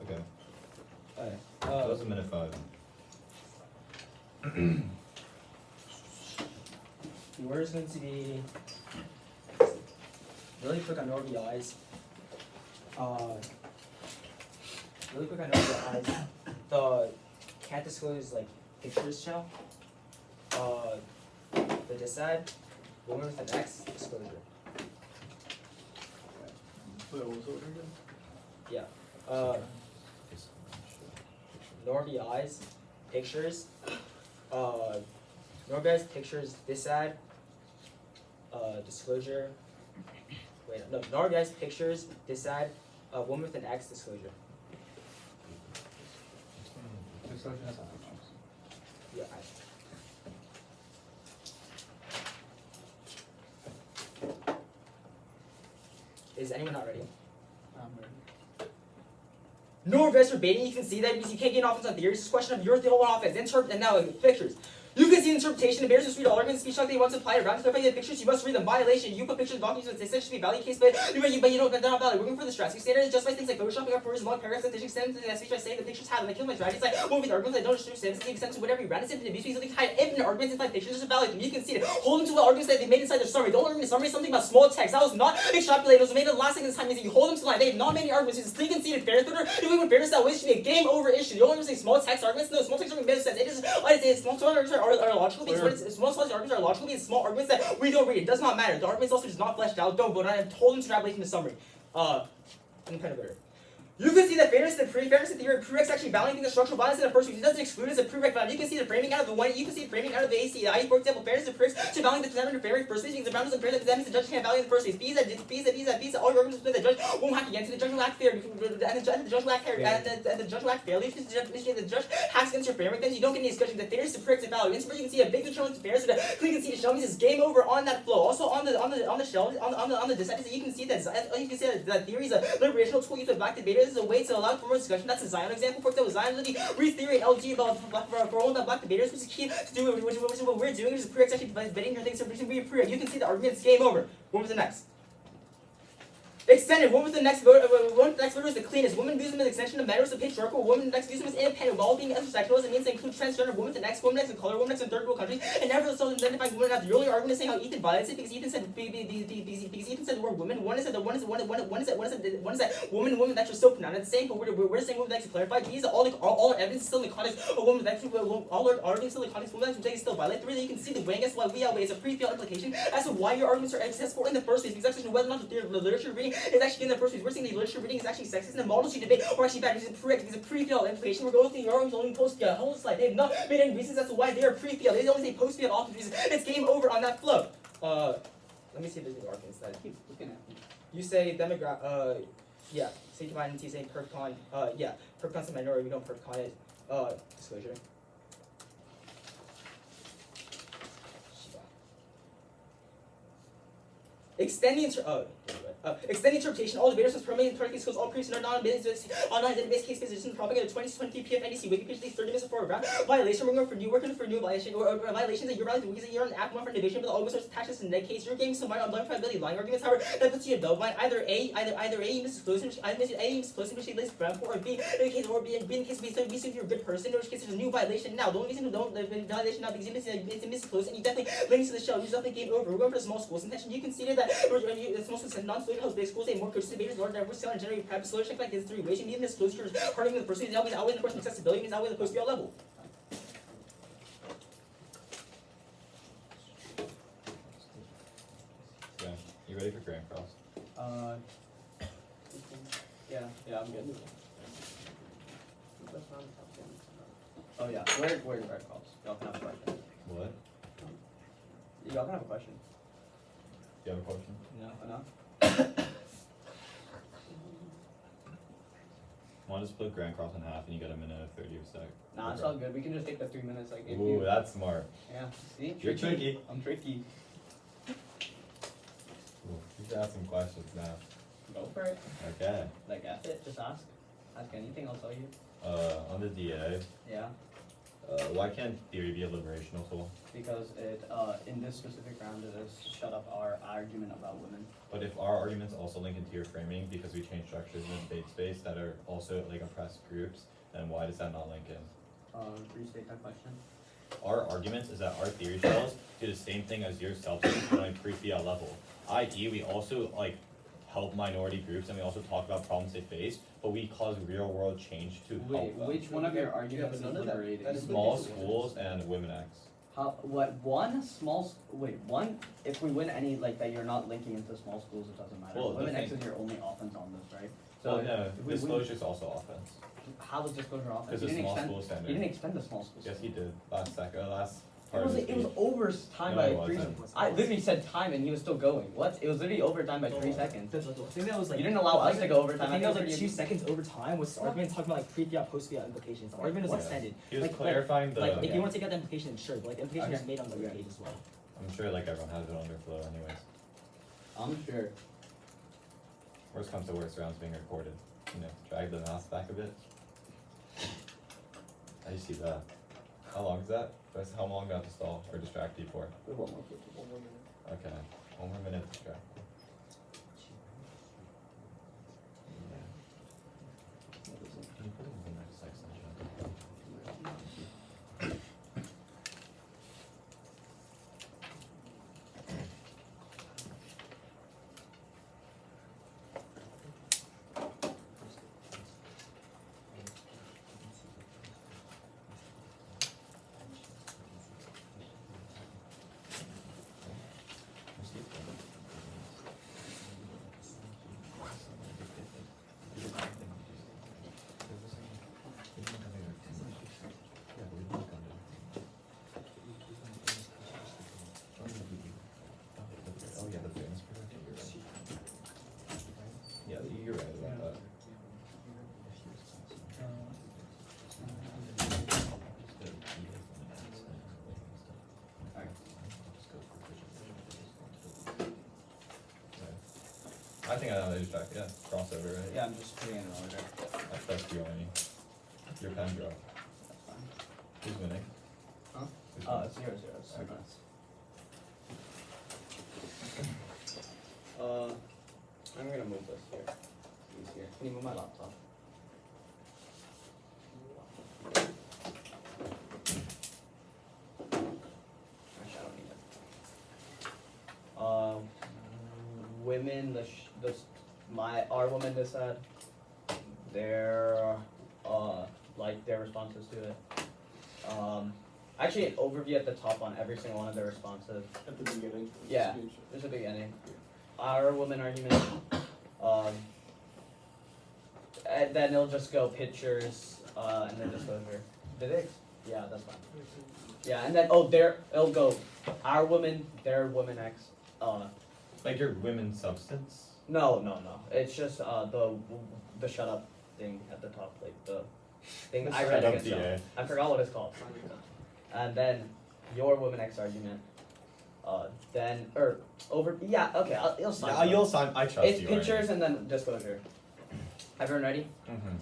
Okay. Alright. That was a minute 5. The word is going to be really quick on RBIs. Really quick on RBIs. The can't disclose like pictures shell. The decide. Woman with an X disclosure. Wait, what was the order again? Yeah. No RBIs, pictures. No RBIs, pictures, decide. Disclosure. Wait, no RBIs, pictures, decide. Woman with an X disclosure. Yeah. Is anyone not ready? No reverse verbatim, you can see that because you can't get an offense on theory. It's just a question of your whole offense. And now pictures. You can see the interpretation. The bears just read all arguments, speech like they want to apply around to clarify the pictures. You must read them. Violation. You put pictures of documents with this should be valid case, but you don't. They're not valid. Working for the stress. You standards justify things like photoshopping up for long paragraphs. That extend to that speech by saying the pictures have. And I kill my strategies like moving arguments. I don't just understand. The extent to whatever you ran. It's simply abuse. Something hide infinite arguments inside pictures is valid. You can see it. Hold them to the arguments that they made inside their summary. The only argument summary is something about small text. That was not extrapolated. It was made in the last second time. Means you hold them to the line. They have not many arguments. It's clean conceded fair twitter. If we would fairness that way, it should be a game over issue. The only reason small text arguments. No, small text arguments make sense. It is. I'd say small text arguments are logical. Small arguments are logical means small arguments that we don't read. It does not matter. The arguments also just not fleshed out. Don't vote on it. I'm told them to extrapolate from the summary. Independent voter. You can see that fairness and fairness and theory prereqs actually balancing the structural balance in the first week. It doesn't exclude as a prereq value. You can see the framing out of the one. You can see the framing out of the ACI. For example, fairness and prereqs to balance the presenter and fair first week. Because the ground doesn't fair that means the judge can't value in the first week. B's all your arguments with the judge won't hack against it. The judge will lack fair. And the judge will lack fair. And the judge will lack fairly. If the judge hacks against your fairness, then you don't get any discussion. The fairness and prereqs and value. In you can see a big determinant of fairness. So the clean can see the shell means it's game over on that flow. Also on the shell on the dissent, you can see that theory is a liberational tool used by black debaters as a way to allow for more discussion. That's a Zion example. For example, Zion really read theory and LG for all the black debaters, which is key to do which is what we're doing, which is prereqs actually betting your things. So we prereq. You can see the argument's game over. What was the next? Extended. Woman with the next voter is the cleanest. Woman views them as extension of matters of patriarchal. Woman next views them as independent. While being intersectional, it means to include transgender women to next, woman next in color, woman next in third world countries, and never so identifying women after. The earlier argument saying how Ethan violates it because Ethan said the word woman. One is that woman that's just so pronounced. At the same point, we're saying woman that's to clarify. These are all evidence still in the context of woman that's all our arguments still in the context of woman that's still violate. Really, you can see the weighing as why we outweigh is a pre-fail implication as to why your arguments are accessible in the first place. Because actually whether or not the literature reading is actually in the first place. We're saying the literature reading is actually sexist, and the models you debate are actually bad. It's a pre-failed information. We're going through your arguments only post-fail. Whole slide. They have not made any reasons as to why they are pre-failed. They only say post-failed often reasons. It's game over on that flow. Let me see if there's any arguments that Keep looking at me. you say demographic. Yeah. Say divine and saying percon. Yeah. Percon's a minority. We don't percon it. Disclosure. Extending interpretation. All debaters must permanently interpret schools. All priests are non-business online database case positions. Propagated 2020 PFNDC Wiki page 30 minutes before ground violation. We're working for new violation or violations that you're violating because you're an act one for innovation, but the always attaches in that case. You're getting some on blind probability lying arguments. However, that puts you in double blind. Either A, you misdisclose, which they list ground for, or B, in the case or B in case we assume you're a good person, in which case there's a new violation now. The only reason we don't violation now because it's a misdisclose and you definitely links to the show. You definitely game over. We're going for the small schools intention. You consider that it's most non-student house based schools a more courteous debaters, large diverse scale and generate private solution like this three ways. You need this closure hurting the person. That means outweigh the person's accessibility, means outweigh the post-fail level. Yeah. You ready for Grand Cross? Yeah, I'm good. Oh yeah. Where's red cross? Y'all can have a question. What? Y'all can have a question. Do you have a question? No. Want to split Grand Cross in half and you get a minute and 30 of sec. Nah, it's all good. We can just take the 3 minutes I gave Ooh, you. that's smart. Yeah. See? You're tricky. I'm tricky. Ooh, you should ask some questions now. Go for it. Okay. Like F it. Just ask. Ask anything. I'll tell you. On the DA, Yeah. why can't theory be a liberational tool? Because it in this specific round it is shut up our argument about women. But if our arguments also link into your framing because we change structures in the debate space that are also like oppressed groups, then why does that not link in? Restate that question. Our arguments is that our theory shells do the same thing as your self but on a pre-fiat level. I.e., we also like help minority groups and we also talk about problems they face, but we cause real world change to Wait, help them. which one of your arguments is none of that- liberating? that is Small schools and women X. How, what, one small, one, if we win any, like, that you're not linking into small schools, it doesn't matter. Well, the Women X thing- is your only offense on this, right? So, Well, no, if we win- disclosure is also offense. how was disclosure offense? Because You the didn't small extend, school you standard. didn't extend the small schools. Yes, he did. Last It part was, of the it was speech. over time No, by it 3 wasn't. I literally said time and he was still going. What? It was literally overtime by 3 seconds. I think that was like. You didn't allow us to go I overtime. think that was like pretty- 2 seconds over time was the argument talking about like pre-fiat, post-fiat implications. The argument was Yeah. extended. He was like, clarifying the. Like if you want to take out the implication, sure, but like the implication was made on the other page as well. I'm sure like everyone has it on their flow anyways. I'm sure. Worst comes to worst, rounds being recorded. You know, drag the mouse back a bit. How do you see that? How long is that? That's how long do I have to stall or distract you for? One more minute. Okay, 1 more minute to distract. Can you put it in the next section? Oh yeah, the fairness project. Yeah, you're right about that. I think I know the distract. Yeah, crossover, right? Yeah, I'm just putting it in order. That's you only. Your pen drop. That's fine. Who's winning? Huh? Who's Oh, winning? it's yours, yours. Okay. Nice. I'm gonna move this here. Easier. Can you move my laptop? Actually, I don't need it. Women, our women this said, their, like their responses to it. Actually, an overview at the top on every single one of their responses. At the beginning. of the Yeah. speech. There's a beginning. Our woman argument. And then it'll just go pictures, and then disclosure. Did it? Yeah, that's fine. Yeah, and then it'll go our woman, their woman X. Like your women's substance? No. It's just the shut up thing at the top, like the thing I read Shut up, against them. DA. I forgot what it's called. And then your woman X argument. It'll sign. Yeah, you'll sign. I trust It's you. pictures and then disclosure. Everyone ready? Mm-hmm.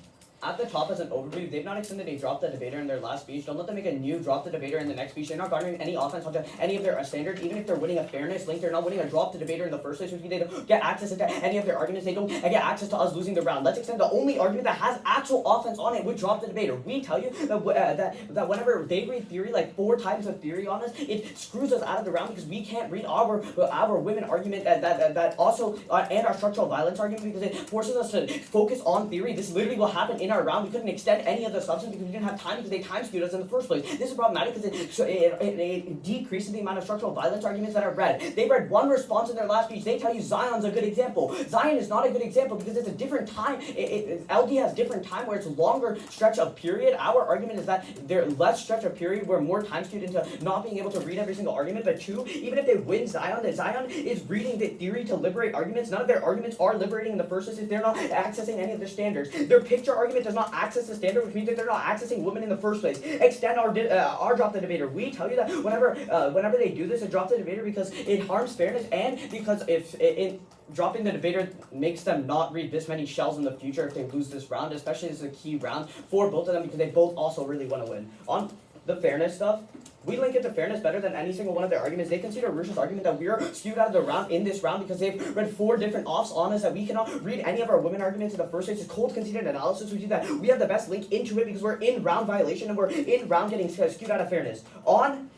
At the top as an overview, they've not extended a drop the debater in their last speech. Don't let them make a new drop the debater in the next speech. They're not garnering any offense onto any of their standards. Even if they're winning a fairness link, they're not winning a drop the debater in the first place, which means they don't get access to any of their arguments. They don't get access to us losing the round. Let's extend the only argument that has actual offense on it with drop the debater. We tell you that whenever they read theory like 4 times of theory on us, it screws us out of the round because we can't read our women argument that also and our structural violence argument because it forces us to focus on theory. This literally will happen in in our round we couldn't extend any of the substance because we didn't have time because they time skewed us in the first place. This is problematic because it decreases the amount of structural violence arguments that are read. They read one response in their last speech. They tell you Zion's a good example. Zion is not a good example because it's a different time. LD has different time where it's longer stretch of period. Our argument is that they're less stretch of period where more time skewed into not being able to read every single argument. But two, even if they win Zion, that Zion is reading the theory to liberate arguments. None of their arguments are liberating in the first place if they're not accessing any of their standards. Their picture argument does not access the standard, which means that they're not accessing women in the first place. Extend our drop the debater. We tell you that whenever they do this, it drop the debater because it harms fairness and because if dropping the debater makes them not read this many shells in the future if they lose this round, especially this is a key round for both of them because they both also really want to win. On the fairness stuff, we link it to fairness better than any single one of their arguments. They consider Rush's argument that we are skewed out of the round in this round because they've read 4 different offs on us that we cannot read any of our women arguments in the first place. It's cold conceded analysis. We see that we have the best link into it because we're in round violation and we're in round getting skewed out of fairness. On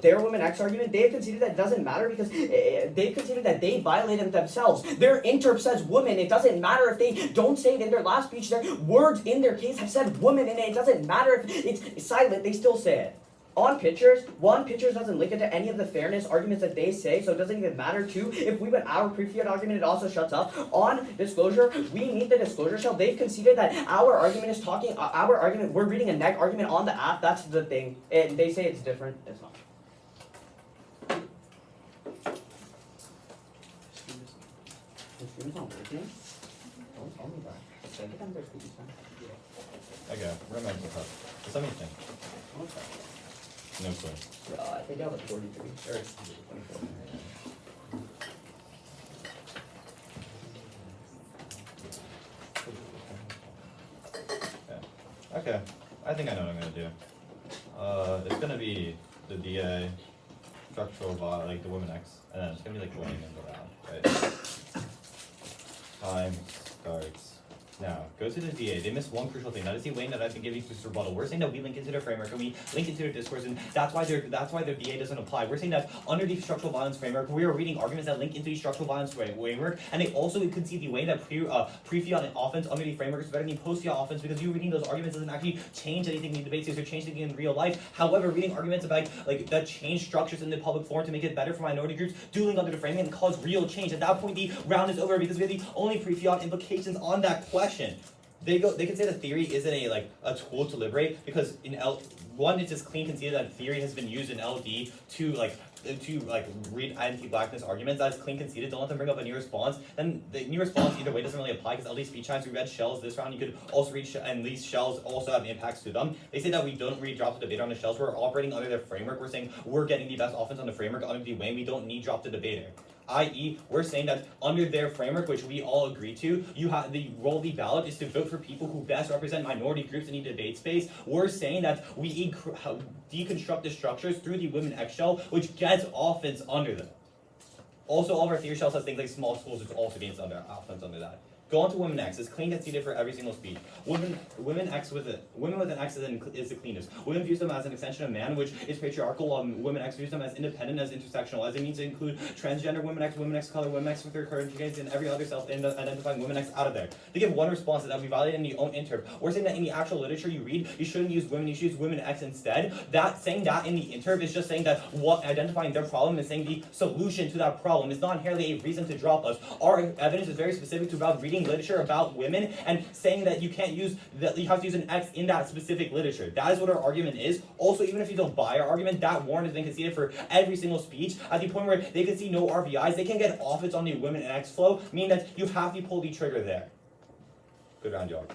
their women X argument, they've conceded that it doesn't matter because they've conceded that they violated themselves. Their interp says woman. It doesn't matter if they don't say it in their last speech. Their words in their case have said woman in it. It doesn't matter if it's silent. They still say it. On pictures, one, pictures doesn't link it to any of the fairness arguments that they say, so it doesn't even matter. Two, if we went our pre-fiat argument, it also shuts up. On disclosure, we need the disclosure shell. They've conceded that our argument is talking, we're reading a neg argument on the app, that's the thing. And they say it's different, it's not. The stream is not working? Don't tell me that. Second time there's speech time. Okay, remember the cup. Does that mean thing? No clue. I think I have a 43, or 24. Okay, I think I know what I'm gonna do. It's gonna be the DA, structural like the women X, and then it's gonna be like winning and around, right? Time starts now. Go to the DA. They missed one crucial thing. That is the way that I've been giving to rebuttal. We're saying that we link into their framework and we link into their discourse, and that's why their DA doesn't apply. We're saying that under the structural violence framework, we are reading arguments that link into the structural violence framework, and they also concede the way that pre-fiat and offense under the framework is better than post-fiat offense because you reading those arguments doesn't actually change anything in the debates, or change anything in real life. However, reading arguments about like that change structures in the public forum to make it better for minority groups do link under the framing and cause real change. At that point, the round is over because we have the only pre-fiat implications on that question. They can say that theory isn't a tool to liberate because in one it's just clean conceded that theory has been used in LD to read anti-blackness arguments. That's clean conceded. Don't let them bring up a new response. Then the new response either way doesn't really apply because LD speech times we read shells this round. You could also read and these shells also have impacts to them. They say that we don't read drop the debater on the shells. We're operating under their framework. We're saying we're getting the best offense on the framework under the way. We don't need drop the debater. I.e., we're saying that under their framework, which we all agree to, you have the role of the ballot is to vote for people who best represent minority groups in the debate space. We're saying that we deconstruct the structures through the women X shell, which gets offense under them. Also, all of our theory shells has things like small schools, which also gains offense under that. Go on to women X. It's clean conceded for every single speech. Women with an X is the cleanest. Women views them as an extension of man, which is patriarchal. Women X views them as independent, as intersectional, as it means to include transgender women X color, women X with their current gains, and every other self-identifying women X out of there. They give one response that we violate in the own interp. We're saying that in the actual literature you read, you shouldn't use women, you should use women X instead. Saying that in the interp is just saying that what identifying their problem is saying the solution to that problem is not inherently a reason to drop us. Our evidence is very specific to about reading literature about women and saying that you can't use that you have to use an X in that specific literature. That is what our argument is. Also, even if you don't buy our argument, that warrant has been conceded for every single speech at the point where they can see no RVIs, they can get offense on the women and X flow, meaning that you have to pull the trigger there. Good round, y'all.